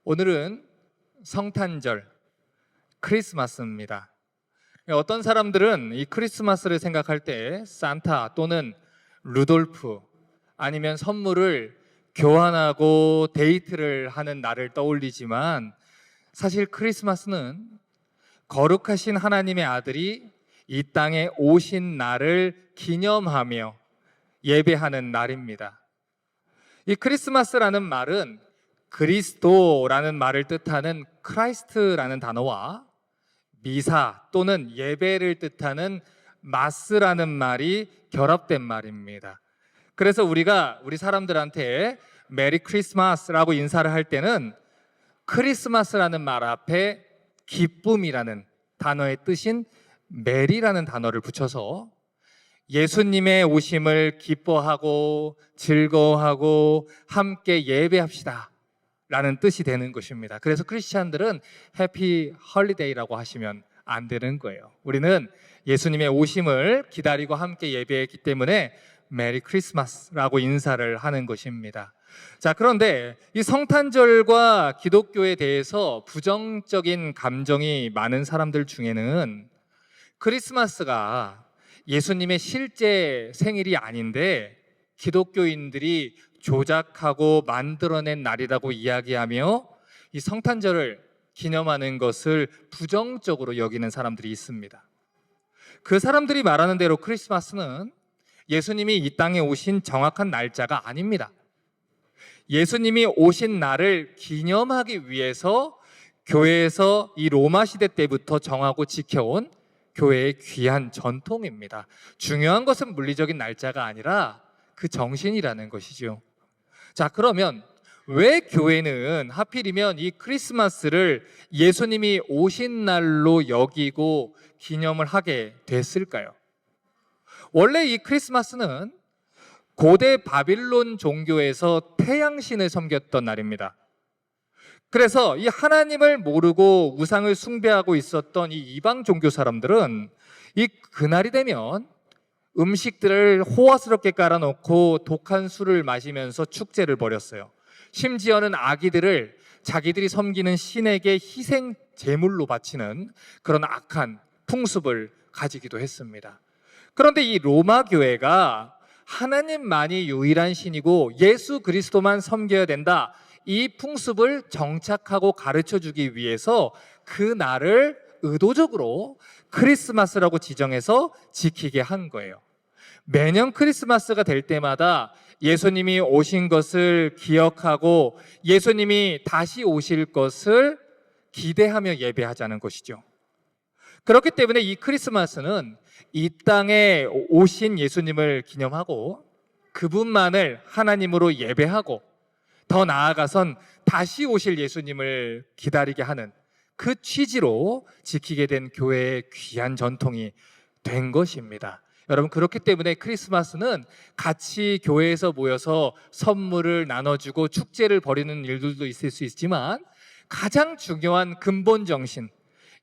오늘은 성탄절, 크리스마스입니다. 어떤 사람들은 이 크리스마스를 생각할 때 산타 또는 루돌프 아니면 선물을 교환하고 데이트를 하는 날을 떠올리지만 사실 크리스마스는 거룩하신 하나님의 아들이 이 땅에 오신 날을 기념하며 예배하는 날입니다. 이 크리스마스라는 말은 그리스도라는 말을 뜻하는 크라이스트라는 단어와 미사 또는 예배를 뜻하는 마스라는 말이 결합된 말입니다. 그래서 우리가 우리 사람들한테 메리 크리스마스라고 인사를 할 때는 크리스마스라는 말 앞에 기쁨이라는 단어의 뜻인 메리라는 단어를 붙여서 예수님의 오심을 기뻐하고 즐거워하고 함께 예배합시다 라는 뜻이 되는 것입니다. 그래서 크리스찬들은 해피 헐리데이라고 하시면 안 되는 거예요. 우리는 예수님의 오심을 기다리고 함께 예배했기 때문에 메리 크리스마스라고 인사를 하는 것입니다. 자, 그런데 이 성탄절과 기독교에 대해서 부정적인 감정이 많은 사람들 중에는 크리스마스가 예수님의 실제 생일이 아닌데 기독교인들이 조작하고 만들어낸 날이라고 이야기하며 이 성탄절을 기념하는 것을 부정적으로 여기는 사람들이 있습니다. 그 사람들이 말하는 대로 크리스마스는 예수님이 이 땅에 오신 정확한 날짜가 아닙니다. 예수님이 오신 날을 기념하기 위해서 교회에서 이 로마 시대 때부터 정하고 지켜온 교회의 귀한 전통입니다. 중요한 것은 물리적인 날짜가 아니라 그 정신이라는 것이죠. 자, 그러면 왜 교회는 하필이면 이 크리스마스를 예수님이 오신 날로 여기고 기념을 하게 됐을까요? 원래 이 크리스마스는 고대 바빌론 종교에서 태양신을 섬겼던 날입니다. 그래서 이 하나님을 모르고 우상을 숭배하고 있었던 이 이방 종교 사람들은 이 그날이 되면 음식들을 호화스럽게 깔아놓고 독한 술을 마시면서 축제를 벌였어요. 심지어는 아기들을 자기들이 섬기는 신에게 희생 제물로 바치는 그런 악한 풍습을 가지기도 했습니다. 그런데 이 로마 교회가 하나님만이 유일한 신이고 예수 그리스도만 섬겨야 된다, 이 풍습을 정착하고 가르쳐주기 위해서 그 날을 의도적으로 크리스마스라고 지정해서 지키게 한 거예요. 매년 크리스마스가 될 때마다 예수님이 오신 것을 기억하고 예수님이 다시 오실 것을 기대하며 예배하자는 것이죠. 그렇기 때문에 이 크리스마스는 이 땅에 오신 예수님을 기념하고 그분만을 하나님으로 예배하고 더 나아가선 다시 오실 예수님을 기다리게 하는 그 취지로 지키게 된 교회의 귀한 전통이 된 것입니다. 여러분, 그렇기 때문에 크리스마스는 같이 교회에서 모여서 선물을 나눠주고 축제를 벌이는 일들도 있을 수 있지만 가장 중요한 근본 정신,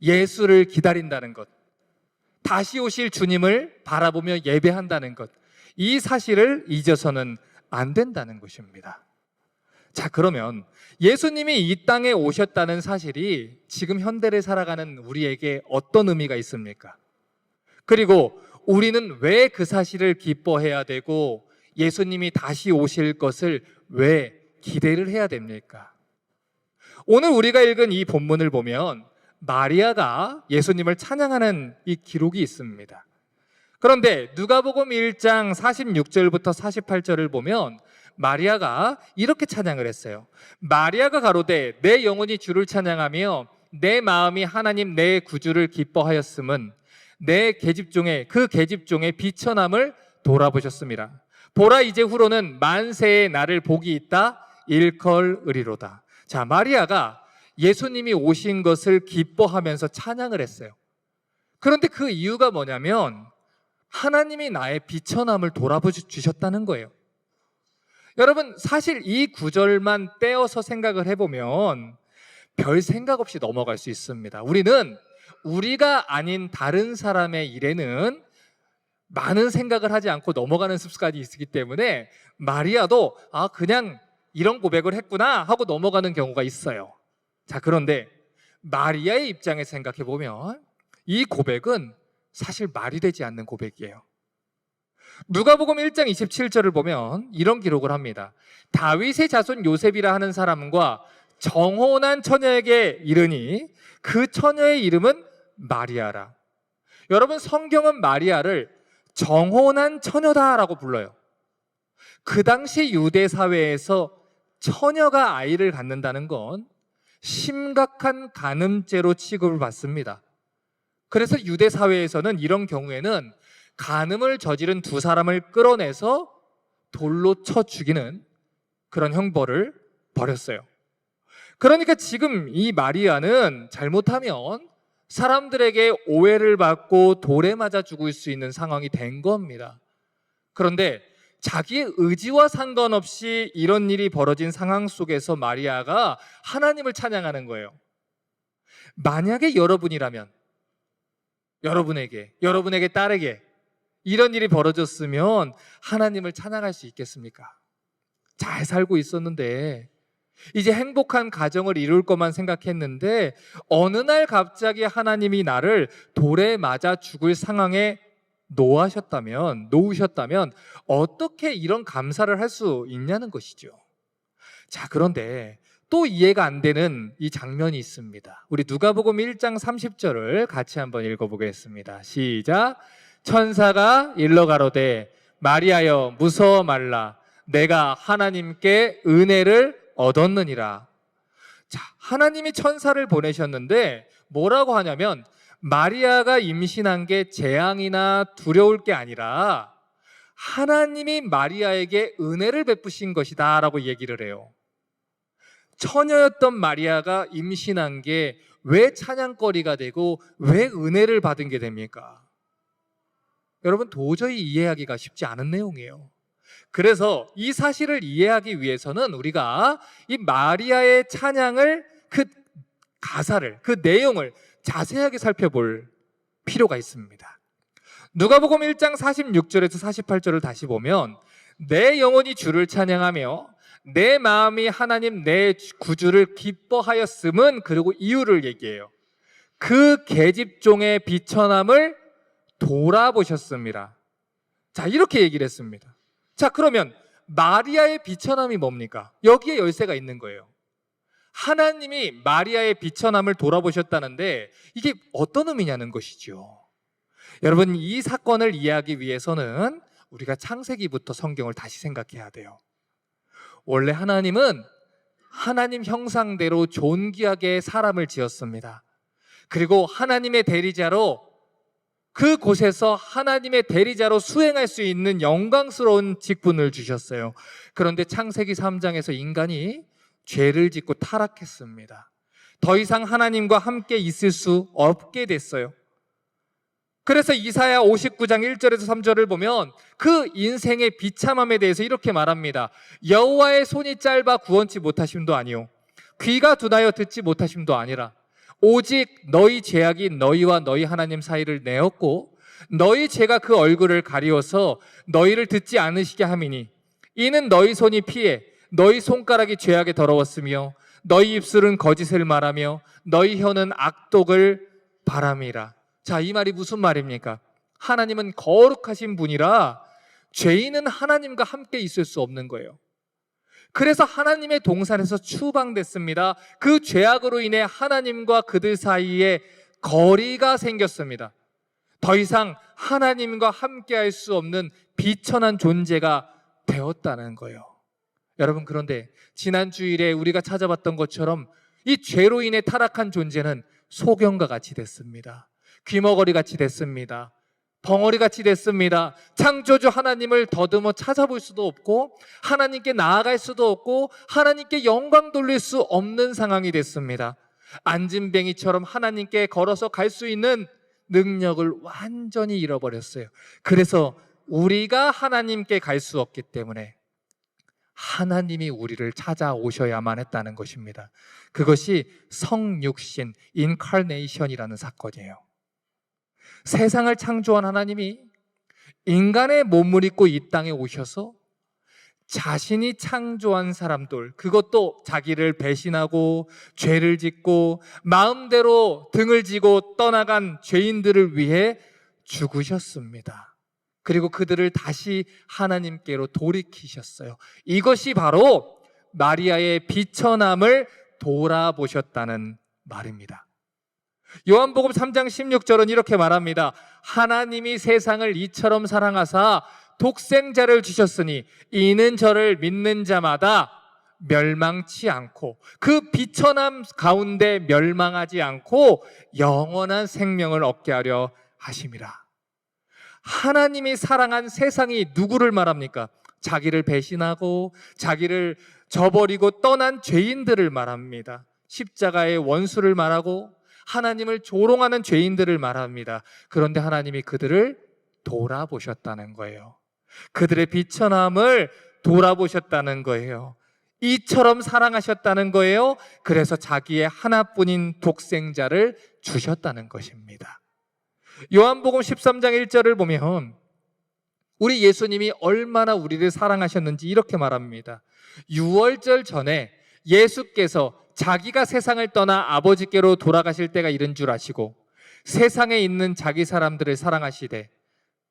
예수를 기다린다는 것, 다시 오실 주님을 바라보며 예배한다는 것, 이 사실을 잊어서는 안 된다는 것입니다. 자, 그러면 예수님이 이 땅에 오셨다는 사실이 지금 현대를 살아가는 우리에게 어떤 의미가 있습니까? 그리고 우리는 왜 그 사실을 기뻐해야 되고 예수님이 다시 오실 것을 왜 기대를 해야 됩니까? 오늘 우리가 읽은 이 본문을 보면 마리아가 예수님을 찬양하는 이 기록이 있습니다. 그런데 누가복음 1장 46절부터 48절을 보면 마리아가 이렇게 찬양을 했어요. 마리아가 가로되 내 영혼이 주를 찬양하며 내 마음이 하나님 내 구주를 기뻐하였음은 내 계집종의 그 계집종의 비천함을 돌아보셨습니다. 보라, 이제 후로는 만세의 나를 복이 있다 일컬으리로다. 자, 마리아가 예수님이 오신 것을 기뻐하면서 찬양을 했어요. 그런데 그 이유가 뭐냐면 하나님이 나의 비천함을 돌아보셨다는 거예요. 여러분, 사실 이 구절만 떼어서 생각을 해보면 별 생각 없이 넘어갈 수 있습니다. 우리는 우리가 아닌 다른 사람의 일에는 많은 생각을 하지 않고 넘어가는 습관이 있기 때문에 마리아도 그냥 이런 고백을 했구나 하고 넘어가는 경우가 있어요. 자, 그런데 마리아의 입장에서 생각해 보면 이 고백은 사실 말이 되지 않는 고백이에요. 누가복음 1장 27절을 보면 이런 기록을 합니다. 다윗의 자손 요셉이라 하는 사람과 정혼한 처녀에게 이르니 그 처녀의 이름은 마리아라. 여러분, 성경은 마리아를 정혼한 처녀다라고 불러요. 그 당시 유대 사회에서 처녀가 아이를 갖는다는 건 심각한 간음죄로 취급을 받습니다. 그래서 유대 사회에서는 이런 경우에는 간음을 저지른 두 사람을 끌어내서 돌로 쳐 죽이는 그런 형벌을 벌였어요. 그러니까 지금 이 마리아는 잘못하면 사람들에게 오해를 받고 돌에 맞아 죽을 수 있는 상황이 된 겁니다. 그런데 자기의 의지와 상관없이 이런 일이 벌어진 상황 속에서 마리아가 하나님을 찬양하는 거예요. 만약에 여러분이라면 여러분에게 딸에게 이런 일이 벌어졌으면 하나님을 찬양할 수 있겠습니까? 잘 살고 있었는데 이제 행복한 가정을 이룰 것만 생각했는데 어느 날 갑자기 하나님이 나를 돌에 맞아 죽을 상황에 놓으셨다면 어떻게 이런 감사를 할 수 있냐는 것이죠. 자, 그런데 또 이해가 안 되는 이 장면이 있습니다. 우리 누가복음 1장 30절을 같이 한번 읽어보겠습니다. 시작. 천사가 일러 가로되 마리아여 무서워 말라 내가 하나님께 은혜를 얻었느니라. 자, 하나님이 천사를 보내셨는데 뭐라고 하냐면 마리아가 임신한 게 재앙이나 두려울 게 아니라 하나님이 마리아에게 은혜를 베푸신 것이다 라고 얘기를 해요. 처녀였던 마리아가 임신한 게 왜 찬양거리가 되고 왜 은혜를 받은 게 됩니까? 여러분, 도저히 이해하기가 쉽지 않은 내용이에요. 그래서 이 사실을 이해하기 위해서는 우리가 이 마리아의 찬양을, 그 가사를, 그 내용을 자세하게 살펴볼 필요가 있습니다. 누가복음 1장 46절에서 48절을 다시 보면 내 영혼이 주를 찬양하며 내 마음이 하나님 내 구주를 기뻐하였음은, 그리고 이유를 얘기해요. 그 계집종의 비천함을 돌아보셨습니다. 자, 이렇게 얘기를 했습니다. 자, 그러면 마리아의 비천함이 뭡니까? 여기에 열쇠가 있는 거예요. 하나님이 마리아의 비천함을 돌아보셨다는데 이게 어떤 의미냐는 것이죠. 여러분, 이 사건을 이해하기 위해서는 우리가 창세기부터 성경을 다시 생각해야 돼요. 원래 하나님은 하나님 형상대로 존귀하게 사람을 지었습니다. 그리고 하나님의 대리자로, 그곳에서 하나님의 대리자로 수행할 수 있는 영광스러운 직분을 주셨어요. 그런데 창세기 3장에서 인간이 죄를 짓고 타락했습니다. 더 이상 하나님과 함께 있을 수 없게 됐어요. 그래서 이사야 59장 1절에서 3절을 보면 그 인생의 비참함에 대해서 이렇게 말합니다. 여호와의 손이 짧아 구원치 못하심도 아니요 귀가 둔하여 듣지 못하심도 아니라 오직 너희 죄악이 너희와 너희 하나님 사이를 내었고 너희 죄가 그 얼굴을 가리워서 너희를 듣지 않으시게 함이니 이는 너희 손이 피해 너희 손가락이 죄악에 더러웠으며 너희 입술은 거짓을 말하며 너희 혀는 악독을 바람이라. 자, 이 말이 무슨 말입니까? 하나님은 거룩하신 분이라 죄인은 하나님과 함께 있을 수 없는 거예요. 그래서 하나님의 동산에서 추방됐습니다. 그 죄악으로 인해 하나님과 그들 사이에 거리가 생겼습니다. 더 이상 하나님과 함께 할 수 없는 비천한 존재가 되었다는 거예요. 여러분, 그런데 지난 주일에 우리가 찾아봤던 것처럼 이 죄로 인해 타락한 존재는 소경과 같이 됐습니다. 귀머거리 같이 됐습니다. 벙어리 같이 됐습니다. 창조주 하나님을 더듬어 찾아볼 수도 없고 하나님께 나아갈 수도 없고 하나님께 영광 돌릴 수 없는 상황이 됐습니다. 안진뱅이처럼 하나님께 걸어서 갈 수 있는 능력을 완전히 잃어버렸어요. 그래서 우리가 하나님께 갈 수 없기 때문에 하나님이 우리를 찾아오셔야만 했다는 것입니다. 그것이 성육신, 인카네이션이라는 사건이에요. 세상을 창조한 하나님이 인간의 몸을 입고 이 땅에 오셔서 자신이 창조한 사람들, 그것도 자기를 배신하고 죄를 짓고 마음대로 등을 지고 떠나간 죄인들을 위해 죽으셨습니다. 그리고 그들을 다시 하나님께로 돌이키셨어요. 이것이 바로 마리아의 비천함을 돌아보셨다는 말입니다. 요한복음 3장 16절은 이렇게 말합니다. 하나님이 세상을 이처럼 사랑하사 독생자를 주셨으니 이는 저를 믿는 자마다 멸망치 않고 그 비천함 가운데 멸망하지 않고 영원한 생명을 얻게 하려 하심이라. 하나님이 사랑한 세상이 누구를 말합니까? 자기를 배신하고 자기를 저버리고 떠난 죄인들을 말합니다. 십자가의 원수를 말하고 하나님을 조롱하는 죄인들을 말합니다. 그런데 하나님이 그들을 돌아보셨다는 거예요. 그들의 비천함을 돌아보셨다는 거예요. 이처럼 사랑하셨다는 거예요. 그래서 자기의 하나뿐인 독생자를 주셨다는 것입니다. 요한복음 13장 1절을 보면 우리 예수님이 얼마나 우리를 사랑하셨는지 이렇게 말합니다. 유월절 전에 예수께서 자기가 세상을 떠나 아버지께로 돌아가실 때가 이른 줄 아시고 세상에 있는 자기 사람들을 사랑하시되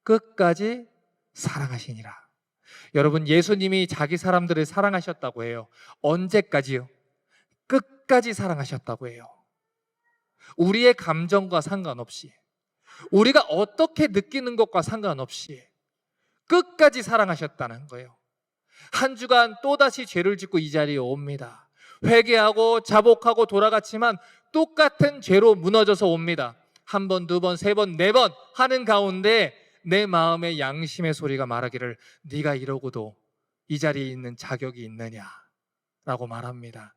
끝까지 사랑하시니라. 여러분, 예수님이 자기 사람들을 사랑하셨다고 해요. 언제까지요? 끝까지 사랑하셨다고 해요. 우리의 감정과 상관없이, 우리가 어떻게 느끼는 것과 상관없이 끝까지 사랑하셨다는 거예요. 한 주간 또다시 죄를 짓고 이 자리에 옵니다. 회개하고 자복하고 돌아갔지만 똑같은 죄로 무너져서 옵니다. 한 번, 두 번, 세 번, 네 번 하는 가운데 내 마음의 양심의 소리가 말하기를 네가 이러고도 이 자리에 있는 자격이 있느냐라고 말합니다.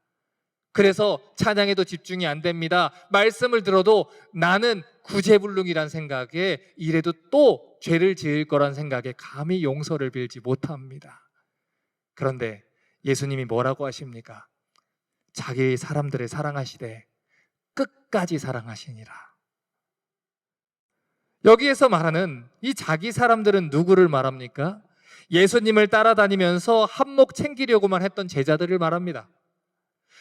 그래서 찬양에도 집중이 안 됩니다. 말씀을 들어도 나는 구제불능이란 생각에 이래도 또 죄를 지을 거란 생각에 감히 용서를 빌지 못합니다. 그런데 예수님이 뭐라고 하십니까? 자기 사람들을 사랑하시되 끝까지 사랑하시니라. 여기에서 말하는 이 자기 사람들은 누구를 말합니까? 예수님을 따라다니면서 한몫 챙기려고만 했던 제자들을 말합니다.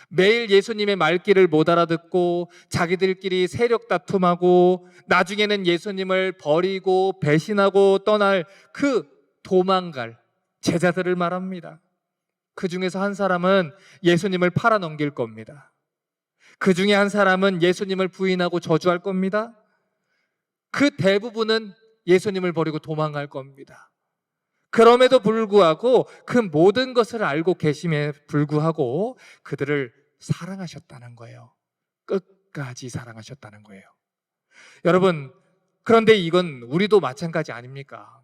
매일 예수님의 말귀를 못 알아듣고 자기들끼리 세력 다툼하고 나중에는 예수님을 버리고 배신하고 떠날 그 도망갈 제자들을 말합니다. 그 중에서 한 사람은 예수님을 팔아넘길 겁니다. 그 중에 한 사람은 예수님을 부인하고 저주할 겁니다. 그 대부분은 예수님을 버리고 도망갈 겁니다. 그럼에도 불구하고 그 모든 것을 알고 계심에 불구하고 그들을 사랑하셨다는 거예요. 끝까지 사랑하셨다는 거예요. 여러분, 그런데 이건 우리도 마찬가지 아닙니까?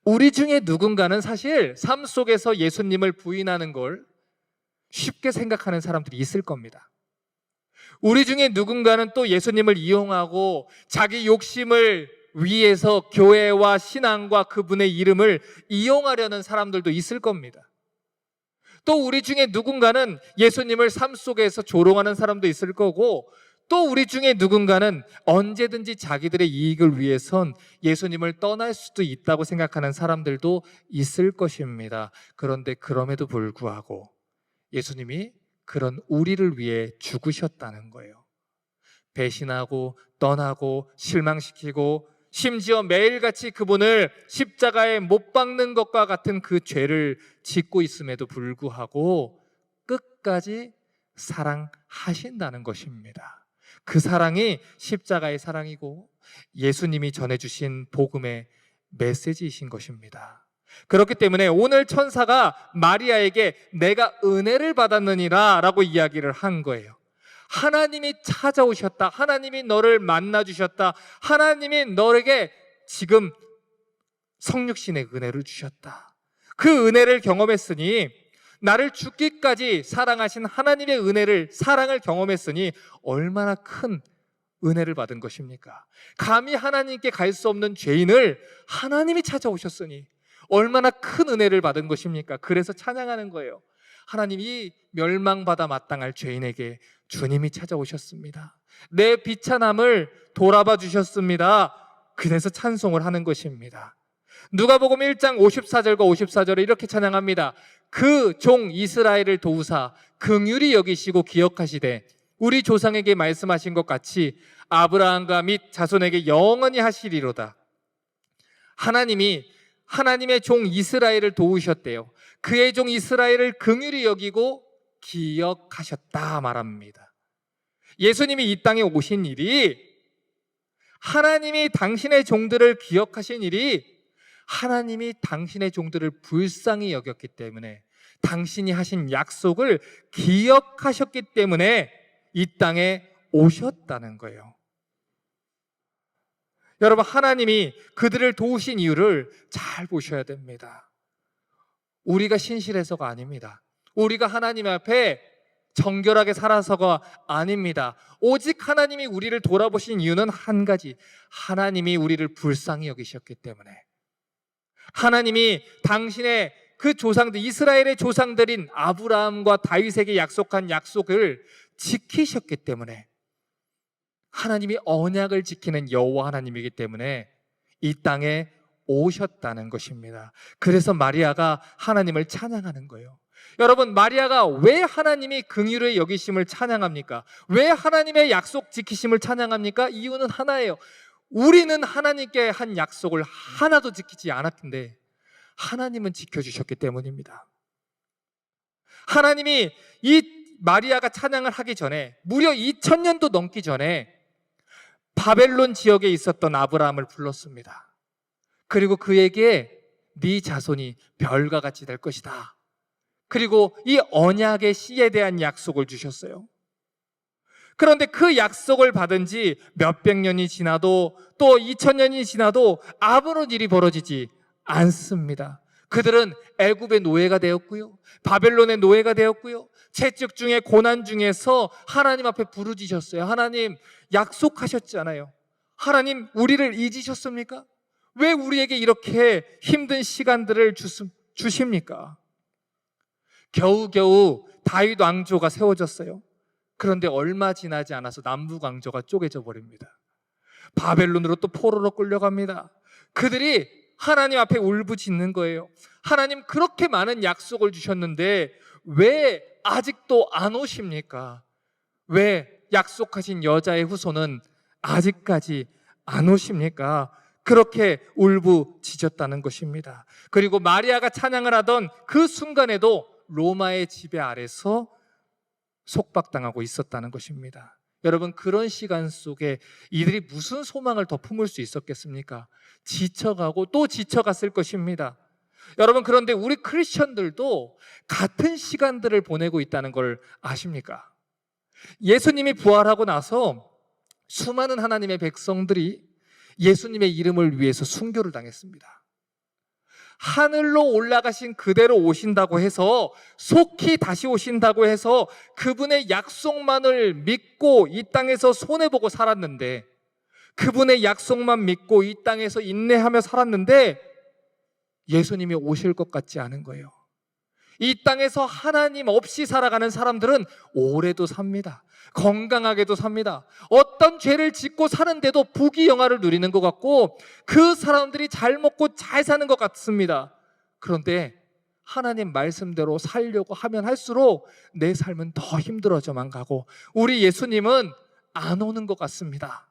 우리 중에 누군가는 사실 삶 속에서 예수님을 부인하는 걸 쉽게 생각하는 사람들이 있을 겁니다. 우리 중에 누군가는 또 예수님을 이용하고 자기 욕심을 위해서 교회와 신앙과 그분의 이름을 이용하려는 사람들도 있을 겁니다. 또 우리 중에 누군가는 예수님을 삶 속에서 조롱하는 사람도 있을 거고, 또 우리 중에 누군가는 언제든지 자기들의 이익을 위해선 예수님을 떠날 수도 있다고 생각하는 사람들도 있을 것입니다. 그런데 그럼에도 불구하고 예수님이 그런 우리를 위해 죽으셨다는 거예요. 배신하고 떠나고 실망시키고 심지어 매일같이 그분을 십자가에 못 박는 것과 같은 그 죄를 짓고 있음에도 불구하고 끝까지 사랑하신다는 것입니다. 그 사랑이 십자가의 사랑이고 예수님이 전해주신 복음의 메시지이신 것입니다. 그렇기 때문에 오늘 천사가 마리아에게 내가 은혜를 받았느니라 라고 이야기를 한 거예요. 하나님이 찾아오셨다. 하나님이 너를 만나주셨다. 하나님이 너에게 지금 성육신의 은혜를 주셨다. 그 은혜를 경험했으니, 나를 죽기까지 사랑하신 하나님의 은혜를, 사랑을 경험했으니 얼마나 큰 은혜를 받은 것입니까? 감히 하나님께 갈 수 없는 죄인을 하나님이 찾아오셨으니 얼마나 큰 은혜를 받은 것입니까? 그래서 찬양하는 거예요. 하나님이 멸망받아 마땅할 죄인에게 주님이 찾아오셨습니다. 내 비천함을 돌아봐 주셨습니다. 그래서 찬송을 하는 것입니다. 누가복음 1장 54절과 54절에 이렇게 찬양합니다. 그 종 이스라엘을 도우사 긍휼히 여기시고 기억하시되 우리 조상에게 말씀하신 것 같이 아브라함과 및 자손에게 영원히 하시리로다. 하나님이 하나님의 종 이스라엘을 도우셨대요. 그의 종 이스라엘을 긍휼히 여기고 기억하셨다 말합니다. 예수님이 이 땅에 오신 일이, 하나님이 당신의 종들을 기억하신 일이, 하나님이 당신의 종들을 불쌍히 여겼기 때문에, 당신이 하신 약속을 기억하셨기 때문에 이 땅에 오셨다는 거예요. 여러분, 하나님이 그들을 도우신 이유를 잘 보셔야 됩니다. 우리가 신실해서가 아닙니다. 우리가 하나님 앞에 정결하게 살아서가 아닙니다. 오직 하나님이 우리를 돌아보신 이유는 한 가지, 하나님이 우리를 불쌍히 여기셨기 때문에, 하나님이 당신의 그 조상들, 이스라엘의 조상들인 아브라함과 다윗에게 약속한 약속을 지키셨기 때문에, 하나님이 언약을 지키는 여호와 하나님이기 때문에 이 땅에 오셨다는 것입니다. 그래서 마리아가 하나님을 찬양하는 거예요. 여러분, 마리아가 왜 하나님이 긍휼히 여기심을 찬양합니까? 왜 하나님의 약속 지키심을 찬양합니까? 이유는 하나예요. 우리는 하나님께 한 약속을 하나도 지키지 않았는데 하나님은 지켜주셨기 때문입니다. 하나님이 이 마리아가 찬양을 하기 전에, 무려 2000년도 넘기 전에 바벨론 지역에 있었던 아브라함을 불렀습니다. 그리고 그에게 네 자손이 별과 같이 될 것이다. 그리고 이 언약의 씨에 대한 약속을 주셨어요. 그런데 그 약속을 받은 지 몇백 년이 지나도, 또 2000년이 지나도 아무런 일이 벌어지지 않습니다. 그들은 애굽의 노예가 되었고요, 바벨론의 노예가 되었고요, 채찍 중에 고난 중에서 하나님 앞에 부르짖었어요. 하나님, 약속하셨잖아요. 하나님, 우리를 잊으셨습니까? 왜 우리에게 이렇게 힘든 시간들을 주십니까? 겨우겨우 다윗 왕조가 세워졌어요. 그런데 얼마 지나지 않아서 남북 왕조가 쪼개져 버립니다. 바벨론으로 또 포로로 끌려갑니다. 그들이 하나님 앞에 울부짖는 거예요. 하나님, 그렇게 많은 약속을 주셨는데 왜 아직도 안 오십니까? 왜 약속하신 여자의 후손은 아직까지 안 오십니까? 그렇게 울부짖었다는 것입니다. 그리고 마리아가 찬양을 하던 그 순간에도 로마의 지배 아래서 속박당하고 있었다는 것입니다. 여러분, 그런 시간 속에 이들이 무슨 소망을 더 품을 수 있었겠습니까? 지쳐가고 또 지쳐갔을 것입니다. 여러분, 그런데 우리 크리스천들도 같은 시간들을 보내고 있다는 걸 아십니까? 예수님이 부활하고 나서 수많은 하나님의 백성들이 예수님의 이름을 위해서 순교를 당했습니다. 하늘로 올라가신 그대로 오신다고 해서, 속히 다시 오신다고 해서 그분의 약속만을 믿고 이 땅에서 손해보고 살았는데, 그분의 약속만 믿고 이 땅에서 인내하며 살았는데 예수님이 오실 것 같지 않은 거예요. 이 땅에서 하나님 없이 살아가는 사람들은 오래도 삽니다. 건강하게도 삽니다. 어떤 죄를 짓고 사는데도 부귀영화를 누리는 것 같고, 그 사람들이 잘 먹고 잘 사는 것 같습니다. 그런데 하나님 말씀대로 살려고 하면 할수록 내 삶은 더 힘들어져만 가고, 우리 예수님은 안 오는 것 같습니다.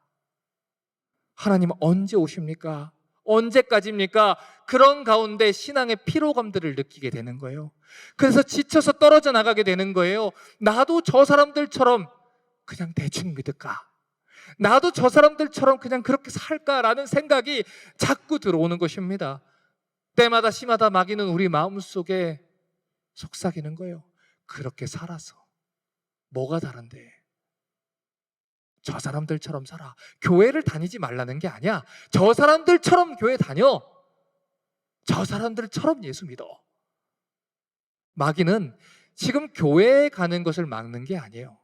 하나님 언제 오십니까? 언제까지입니까? 그런 가운데 신앙의 피로감들을 느끼게 되는 거예요. 그래서 지쳐서 떨어져 나가게 되는 거예요. 나도 저 사람들처럼 그냥 대충 믿을까? 나도 저 사람들처럼 그냥 그렇게 살까라는 생각이 자꾸 들어오는 것입니다. 때마다 시마다 마귀는 우리 마음속에 속삭이는 거예요. 그렇게 살아서 뭐가 다른데? 저 사람들처럼 살아. 교회를 다니지 말라는 게 아니야. 저 사람들처럼 교회 다녀. 저 사람들처럼 예수 믿어. 마귀는 지금 교회에 가는 것을 막는 게 아니에요.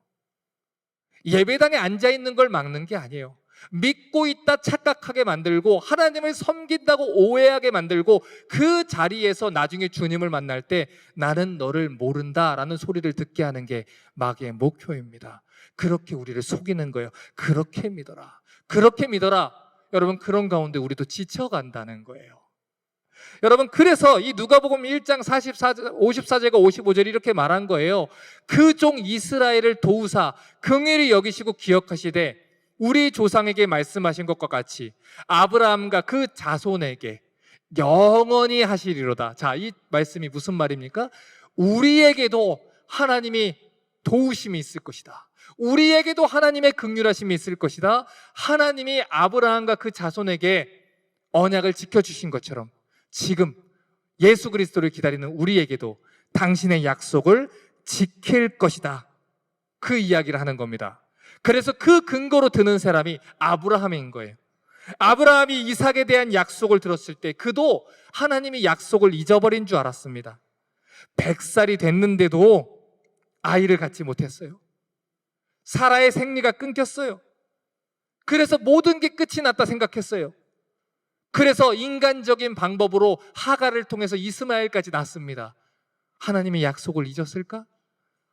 예배당에 앉아있는 걸 막는 게 아니에요. 믿고 있다 착각하게 만들고, 하나님을 섬긴다고 오해하게 만들고, 그 자리에서 나중에 주님을 만날 때 나는 너를 모른다라는 소리를 듣게 하는 게 마귀의 목표입니다. 그렇게 우리를 속이는 거예요. 그렇게 믿어라. 그렇게 믿어라. 여러분, 그런 가운데 우리도 지쳐간다는 거예요. 여러분, 그래서 이 누가복음 1장 54절과 55절 이렇게 말한 거예요. 그 종 이스라엘을 도우사 긍휼히 여기시고 기억하시되 우리 조상에게 말씀하신 것과 같이 아브라함과 그 자손에게 영원히 하시리로다. 자, 이 말씀이 무슨 말입니까? 우리에게도 하나님이 도우심이 있을 것이다. 우리에게도 하나님의 긍휼하심이 있을 것이다. 하나님이 아브라함과 그 자손에게 언약을 지켜주신 것처럼 지금 예수 그리스도를 기다리는 우리에게도 당신의 약속을 지킬 것이다. 그 이야기를 하는 겁니다. 그래서 그 근거로 드는 사람이 아브라함인 거예요. 아브라함이 이삭에 대한 약속을 들었을 때 그도 하나님이 약속을 잊어버린 줄 알았습니다. 100살이 됐는데도 아이를 갖지 못했어요. 사라의 생리가 끊겼어요. 그래서 모든 게 끝이 났다 생각했어요. 그래서 인간적인 방법으로 하갈을 통해서 이스마엘까지 낳습니다. 하나님이 약속을 잊었을까?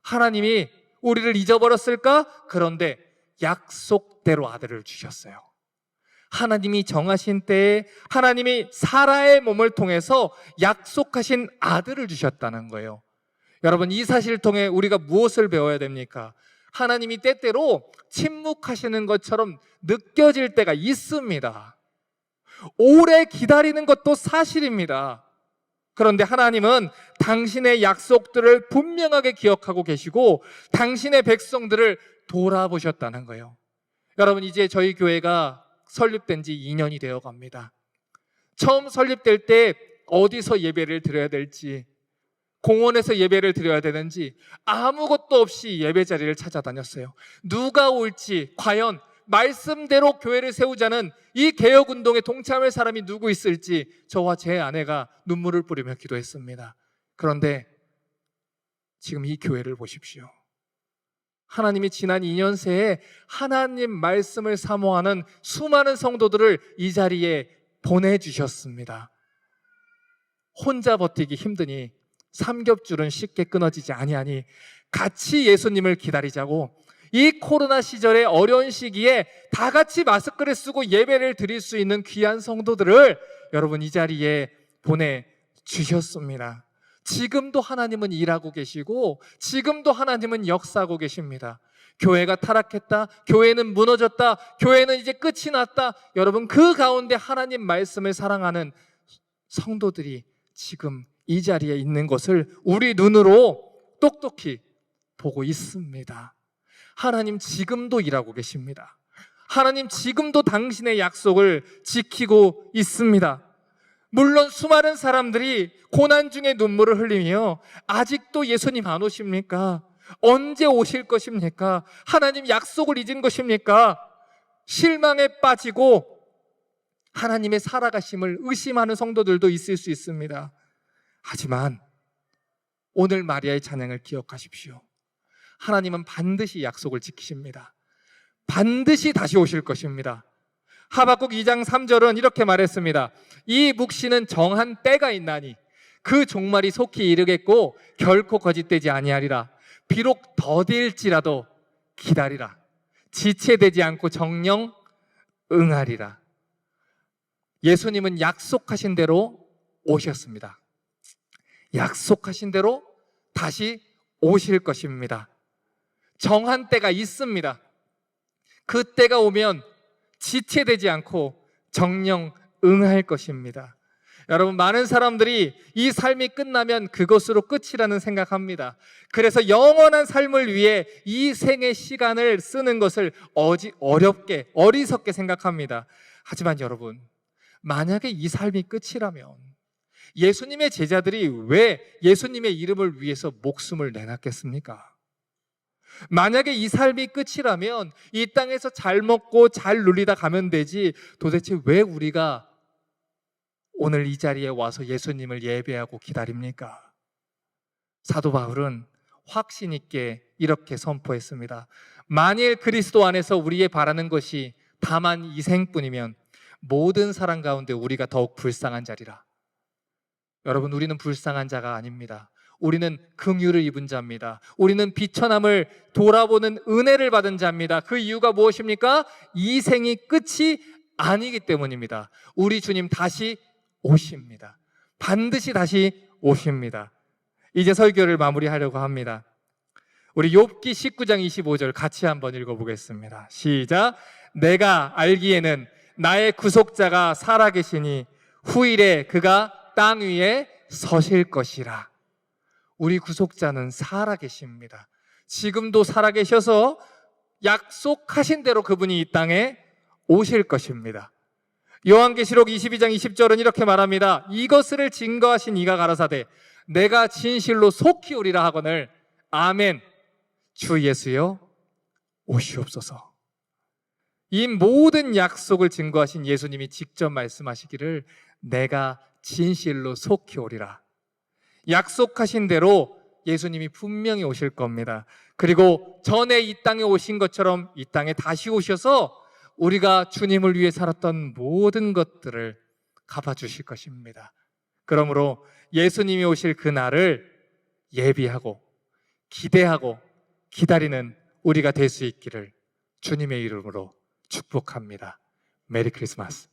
하나님이 우리를 잊어버렸을까? 그런데 약속대로 아들을 주셨어요. 하나님이 정하신 때에 하나님이 사라의 몸을 통해서 약속하신 아들을 주셨다는 거예요. 여러분, 이 사실을 통해 우리가 무엇을 배워야 됩니까? 하나님이 때때로 침묵하시는 것처럼 느껴질 때가 있습니다. 오래 기다리는 것도 사실입니다. 그런데 하나님은 당신의 약속들을 분명하게 기억하고 계시고 당신의 백성들을 돌아보셨다는 거예요. 여러분, 이제 저희 교회가 설립된 지 2년이 되어 갑니다. 처음 설립될 때 어디서 예배를 드려야 될지, 공원에서 예배를 드려야 되는지 아무것도 없이 예배 자리를 찾아다녔어요. 누가 올지, 과연 말씀대로 교회를 세우자는 이 개혁운동에 동참할 사람이 누구 있을지 저와 제 아내가 눈물을 뿌리며 기도했습니다. 그런데 지금 이 교회를 보십시오. 하나님이 지난 2년 새에 하나님 말씀을 사모하는 수많은 성도들을 이 자리에 보내주셨습니다. 혼자 버티기 힘드니 삼겹줄은 쉽게 끊어지지 아니하니 같이 예수님을 기다리자고 이 코로나 시절의 어려운 시기에 다 같이 마스크를 쓰고 예배를 드릴 수 있는 귀한 성도들을 여러분 이 자리에 보내주셨습니다. 지금도 하나님은 일하고 계시고 지금도 하나님은 역사하고 계십니다. 교회가 타락했다, 교회는 무너졌다, 교회는 이제 끝이 났다. 여러분, 그 가운데 하나님 말씀을 사랑하는 성도들이 지금 이 자리에 있는 것을 우리 눈으로 똑똑히 보고 있습니다. 하나님 지금도 일하고 계십니다. 하나님 지금도 당신의 약속을 지키고 있습니다. 물론 수많은 사람들이 고난 중에 눈물을 흘리며 아직도 예수님 안 오십니까? 언제 오실 것입니까? 하나님 약속을 잊은 것입니까? 실망에 빠지고 하나님의 살아가심을 의심하는 성도들도 있을 수 있습니다. 하지만 오늘 마리아의 찬양을 기억하십시오. 하나님은 반드시 약속을 지키십니다. 반드시 다시 오실 것입니다. 하박국 2장 3절은 이렇게 말했습니다. 이 묵시는 정한 때가 있나니 그 종말이 속히 이르겠고 결코 거짓되지 아니하리라. 비록 더딜지라도 기다리라. 지체되지 않고 정령 응하리라. 예수님은 약속하신 대로 오셨습니다. 약속하신 대로 다시 오실 것입니다. 정한 때가 있습니다. 그 때가 오면 지체되지 않고 정령 응할 것입니다. 여러분, 많은 사람들이 이 삶이 끝나면 그것으로 끝이라는 생각합니다. 그래서 영원한 삶을 위해 이 생의 시간을 쓰는 것을 어렵게, 어리석게 생각합니다. 하지만 여러분, 만약에 이 삶이 끝이라면 예수님의 제자들이 왜 예수님의 이름을 위해서 목숨을 내놨겠습니까? 만약에 이 삶이 끝이라면 이 땅에서 잘 먹고 잘 누리다 가면 되지 도대체 왜 우리가 오늘 이 자리에 와서 예수님을 예배하고 기다립니까? 사도 바울은 확신 있게 이렇게 선포했습니다. 만일 그리스도 안에서 우리의 바라는 것이 다만 이 생뿐이면 모든 사람 가운데 우리가 더욱 불쌍한 자리라. 여러분, 우리는 불쌍한 자가 아닙니다. 우리는 긍휼을 입은 자입니다. 우리는 비천함을 돌아보는 은혜를 받은 자입니다. 그 이유가 무엇입니까? 이 생이 끝이 아니기 때문입니다. 우리 주님 다시 오십니다. 반드시 다시 오십니다. 이제 설교를 마무리하려고 합니다. 우리 욥기 19장 25절 같이 한번 읽어보겠습니다. 시작. 내가 알기에는 나의 구속자가 살아계시니 후일에 그가 땅 위에 서실 것이라. 우리 구속자는 살아계십니다. 지금도 살아계셔서 약속하신 대로 그분이 이 땅에 오실 것입니다. 요한계시록 22장 20절은 이렇게 말합니다. 이것을 증거하신 이가 가라사대 내가 진실로 속히 오리라 하거늘 아멘. 주 예수여 오시옵소서. 이 모든 약속을 증거하신 예수님이 직접 말씀하시기를 내가 진실로 속히 오리라. 약속하신 대로 예수님이 분명히 오실 겁니다. 그리고 전에 이 땅에 오신 것처럼 이 땅에 다시 오셔서 우리가 주님을 위해 살았던 모든 것들을 갚아주실 것입니다. 그러므로 예수님이 오실 그날을 예비하고 기대하고 기다리는 우리가 될 수 있기를 주님의 이름으로 축복합니다. 메리 크리스마스.